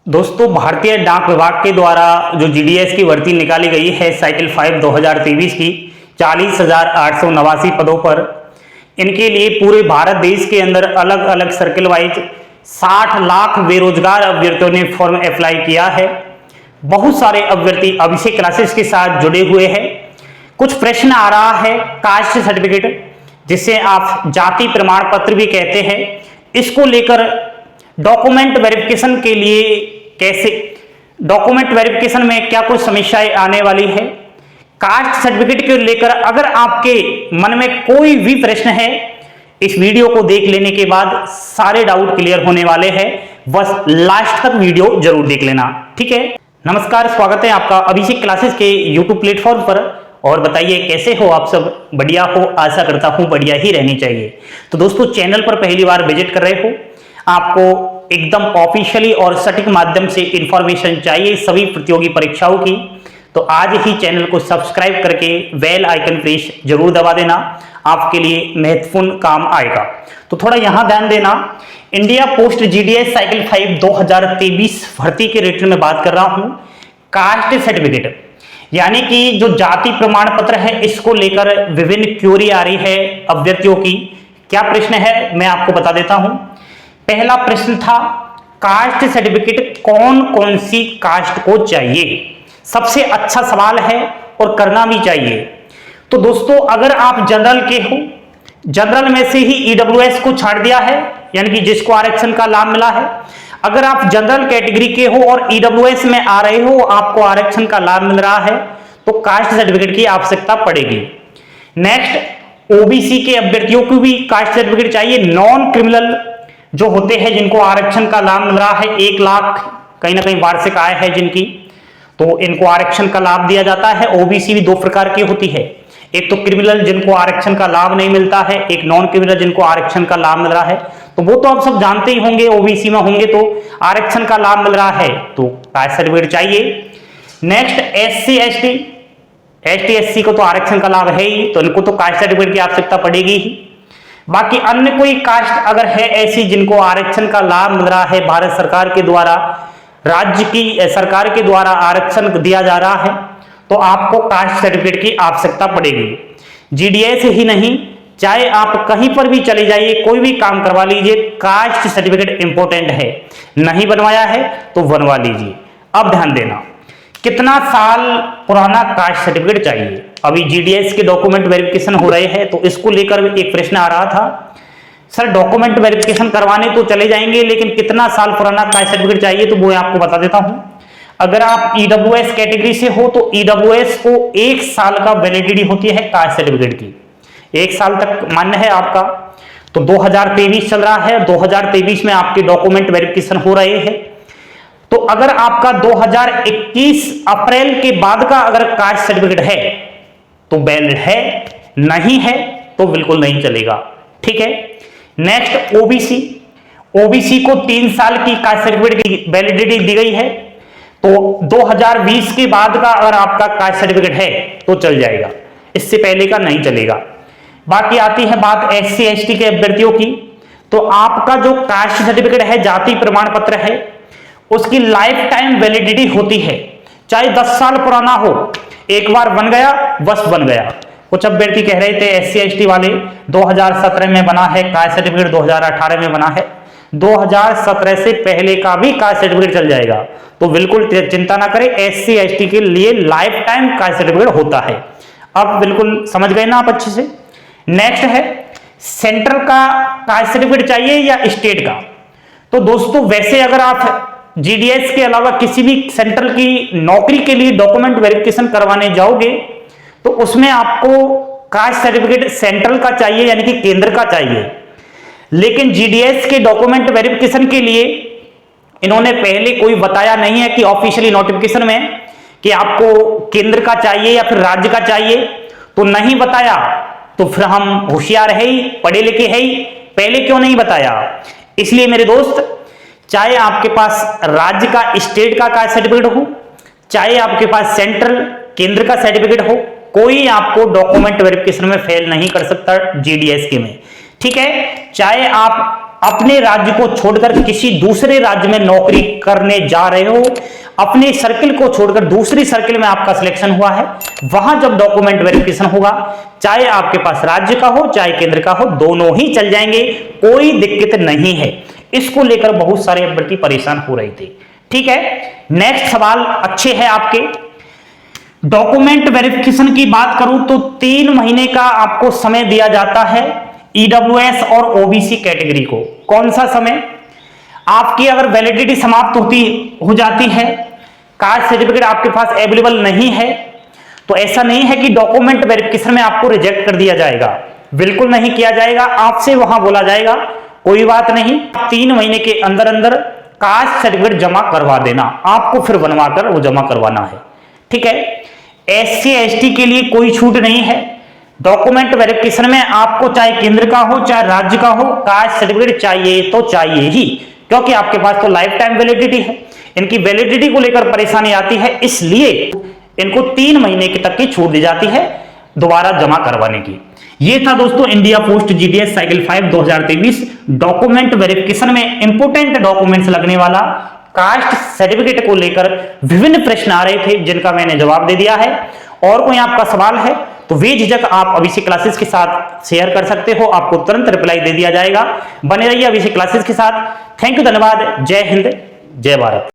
दोस्तों, भारतीय डाक विभाग के द्वारा जो जीडीएस की भर्ती निकाली गई है साइकिल 5 2023 की 40,889 पदों पर, इनके लिए पूरे भारत देश के अंदर अलग अलग सर्किल वाइज 60 लाख बेरोजगार अभ्यर्थियों ने फॉर्म अप्लाई किया है। बहुत सारे अभ्यर्थी अभिषेक क्लासेस के साथ जुड़े हुए हैं। कुछ प्रश्न आ रहा है कास्ट सर्टिफिकेट, जिसे आप जाति प्रमाण पत्र भी कहते हैं, इसको लेकर डॉक्यूमेंट वेरिफिकेशन के लिए कैसे, डॉक्यूमेंट वेरिफिकेशन में क्या कुछ समस्याएं आने वाली है। कास्ट सर्टिफिकेट को लेकर अगर आपके मन में कोई भी प्रश्न है, इस वीडियो को देख लेने के बाद सारे डाउट क्लियर होने वाले हैं। बस लास्ट तक वीडियो जरूर देख लेना, ठीक है। नमस्कार, स्वागत है आपका अभिषेक क्लासेस के यूट्यूब प्लेटफॉर्म पर। और बताइए कैसे हो आप सब? बढ़िया हो, आशा करता हूं बढ़िया ही रहनी चाहिए। तो दोस्तों, चैनल पर पहली बार विजिट कर रहे हो, आपको एकदम ऑफिशियली और सटीक माध्यम से इंफॉर्मेशन चाहिए सभी प्रतियोगी परीक्षाओं की, तो आज ही चैनल को सब्सक्राइब करके बेल आइकन प्रेस जरूर दबा देना, आपके लिए महत्वपूर्ण काम आएगा। तो थोड़ा यहां ध्यान देना। इंडिया पोस्ट जीडीएस साइकिल 5 2023 भर्ती के रिलेटेड में बात कर रहा हूं। कास्ट सर्टिफिकेट यानी कि जो जाति प्रमाण पत्र है, इसको लेकर विभिन्न क्यूरी आ रही है अभ्यर्थियों की। क्या प्रश्न है मैं आपको बता देता हूं। पहला प्रश्न था, कास्ट सर्टिफिकेट कौन कौन सी कास्ट को चाहिए? सबसे अच्छा सवाल है और करना भी चाहिए। तो दोस्तों, अगर आप जनरल के हो, जनरल में से ही ईडब्ल्यूएस को छाड़ दिया है, यानी कि जिसको आरक्षण का लाभ मिला है। अगर आप जनरल कैटेगरी के हो और ईडब्ल्यूएस में आ रहे हो, आपको आरक्षण का लाभ मिल रहा है, तो कास्ट सर्टिफिकेट की आवश्यकता पड़ेगी। नेक्स्ट, ओबीसी के अभ्यर्थियों को भी कास्ट सर्टिफिकेट चाहिए। नॉन क्रिमिनल जो होते हैं, जिनको आरक्षण का लाभ मिल रहा है, 1 लाख कहीं ना कहीं वार्षिक आय है जिनकी, तो इनको आरक्षण का लाभ दिया जाता है। ओबीसी भी 2 प्रकार की होती है, एक तो क्रिमिनल जिनको आरक्षण का लाभ नहीं मिलता है, एक नॉन क्रिमिनल जिनको आरक्षण का लाभ मिल रहा है। तो वो तो आप सब जानते ही होंगे, ओबीसी में होंगे तो आरक्षण का लाभ मिल रहा है तो कास्ट सर्टिफिकेट चाहिए। नेक्स्ट, एससी एसटी को तो आरक्षण का लाभ है ही, तो इनको तो कास्ट सर्टिफिकेट की आवश्यकता पड़ेगी ही। बाकी अन्य कोई कास्ट अगर है ऐसी जिनको आरक्षण का लाभ मिल रहा है, भारत सरकार के द्वारा, राज्य की सरकार के द्वारा आरक्षण दिया जा रहा है, तो आपको कास्ट सर्टिफिकेट की आवश्यकता पड़ेगी। जीडीएस ही नहीं, चाहे आप कहीं पर भी चले जाइए, कोई भी काम करवा लीजिए, कास्ट सर्टिफिकेट इंपॉर्टेंट है। नहीं बनवाया है तो बनवा लीजिए। अब ध्यान देना, कितना साल पुराना कास्ट सर्टिफिकेट चाहिए? अभी जीडीएस के डॉक्यूमेंट वेरिफिकेशन हो रहे हैं, तो इसको लेकर एक प्रश्न आ रहा था, सर डॉक्यूमेंट वेरिफिकेशन करवाने तो चले जाएंगे, लेकिन कितना साल पुराना कास्ट सर्टिफिकेट चाहिए? तो वो आपको बता देता हूं। अगर आप ईडब्ल्यूएस कैटेगरी से हो तो ईडब्ल्यूएस को 1 साल का वैलिडिटी होती है कास्ट सर्टिफिकेट की, 1 साल तक मान्य है आपका। तो 2023 चल रहा है, 2023 में आपके डॉक्यूमेंट वेरिफिकेशन हो रहे हैं। तो अगर आपका 2021 अप्रैल के बाद का अगर कास्ट सर्टिफिकेट है तो वैलिड है, नहीं है तो बिल्कुल नहीं चलेगा, ठीक है। नेक्स्ट, ओबीसी को 3 साल की कास्ट सर्टिफिकेट की वैलिडिटी दी गई है, तो 2020 के बाद का अगर आपका कास्ट सर्टिफिकेट है तो चल जाएगा, इससे पहले का नहीं चलेगा। बाकी आती है बात एससी एसटी के अभ्यर्थियों की, तो आपका जो कास्ट सर्टिफिकेट है, जाति प्रमाण पत्र है, उसकी लाइफ टाइम वैलिडिटी होती है। चाहे 10 साल पुराना हो, एक बार बन गया बस बन गया। कुछ अभ्यर्थी कह रहे थे एससी एसटी वाले 2017 में बना है कास्ट सर्टिफिकेट, 2018 में बना है, 2017 से पहले का भी कास्ट सर्टिफिकेट चल जाएगा। तो बिल्कुल चिंता ना करें, एससी एसटी के लिए लाइफ टाइम कास्ट सर्टिफिकेट होता है। अब बिल्कुल समझ गए ना आप अच्छे से। नेक्स्ट है, सेंट्रल का कास्ट सर्टिफिकेट चाहिए या स्टेट का? तो दोस्तों, वैसे अगर आप जीडीएस के अलावा किसी भी सेंट्रल की नौकरी के लिए डॉक्यूमेंट वेरिफिकेशन करवाने जाओगे तो उसमें आपको कास्ट सर्टिफिकेट सेंट्रल का चाहिए, यानी कि केंद्र का चाहिए। लेकिन जीडीएस के डॉक्यूमेंट वेरिफिकेशन के लिए इन्होंने पहले कोई बताया नहीं है कि ऑफिशियली नोटिफिकेशन में कि आपको केंद्र का चाहिए या फिर राज्य का चाहिए, तो नहीं बताया। तो फिर हम होशियार है ही, पढ़े लिखे है ही, पहले क्यों नहीं बताया? इसलिए मेरे दोस्त, चाहे आपके पास राज्य का, स्टेट का कास्ट सर्टिफिकेट हो, चाहे आपके पास सेंट्रल केंद्र का सर्टिफिकेट हो, कोई आपको डॉक्यूमेंट वेरिफिकेशन में फेल नहीं कर सकता जीडीएस के में, ठीक है। चाहे आप अपने राज्य को छोड़कर किसी दूसरे राज्य में नौकरी करने जा रहे हो, अपने सर्किल को छोड़कर दूसरी सर्किल में आपका सिलेक्शन हुआ है, वहां जब डॉक्यूमेंट वेरिफिकेशन होगा, चाहे आपके पास राज्य का हो चाहे केंद्र का हो, दोनों ही चल जाएंगे, कोई दिक्कत नहीं है। इसको लेकर बहुत सारे अभ्यर्थी परेशान हो रहे थे। ठीक है, नेक्स्ट सवाल अच्छे हैं आपके। डॉक्यूमेंट वेरिफिकेशन की बात करूं तो 3 महीने का आपको समय दिया जाता है ईडब्ल्यूएस और ओबीसी कैटेगरी को। कौन सा समय? आपकी अगर वैलिडिटी समाप्त हो जाती है, कास्ट सर्टिफिकेट आपके पास अवेलेबल नहीं है, तो ऐसा नहीं है कि डॉक्यूमेंट वेरिफिकेशन में आपको रिजेक्ट कर दिया जाएगा, बिल्कुल नहीं किया जाएगा। आपसे वहां बोला जाएगा कोई बात नहीं, 3 महीने के अंदर अंदर कास्ट सर्टिफिकेट जमा करवा देना, आपको फिर बनवाकर वो जमा करवाना है। ठीक है, एससी एसटी के लिए कोई छूट नहीं है। डॉक्यूमेंट वेरिफिकेशन में आपको चाहे केंद्र का हो चाहे राज्य का हो, कास्ट सर्टिफिकेट चाहिए तो चाहिए ही, क्योंकि आपके पास तो लाइफ टाइम वैलिडिटी है। इनकी वैलिडिटी को लेकर परेशानी आती है, इसलिए इनको 3 महीने तक की छूट दी जाती है दोबारा जमा करवाने की। ये था दोस्तों India post GDS cycle 5 2023 document verification में इंपोर्टेंट डॉक्यूमेंट्स लगने वाला कास्ट सर्टिफिकेट को लेकर विभिन्न प्रश्न आ रहे थे, जिनका मैंने जवाब दे दिया है। और कोई आपका सवाल है तो बेझिझक आप अभिषेक क्लासेस के साथ शेयर कर सकते हो, आपको तुरंत रिप्लाई दे दिया जाएगा। बने रहिए अभिषेक क्लासेस के साथ। थैंक यू, धन्यवाद। जय हिंद, जय भारत।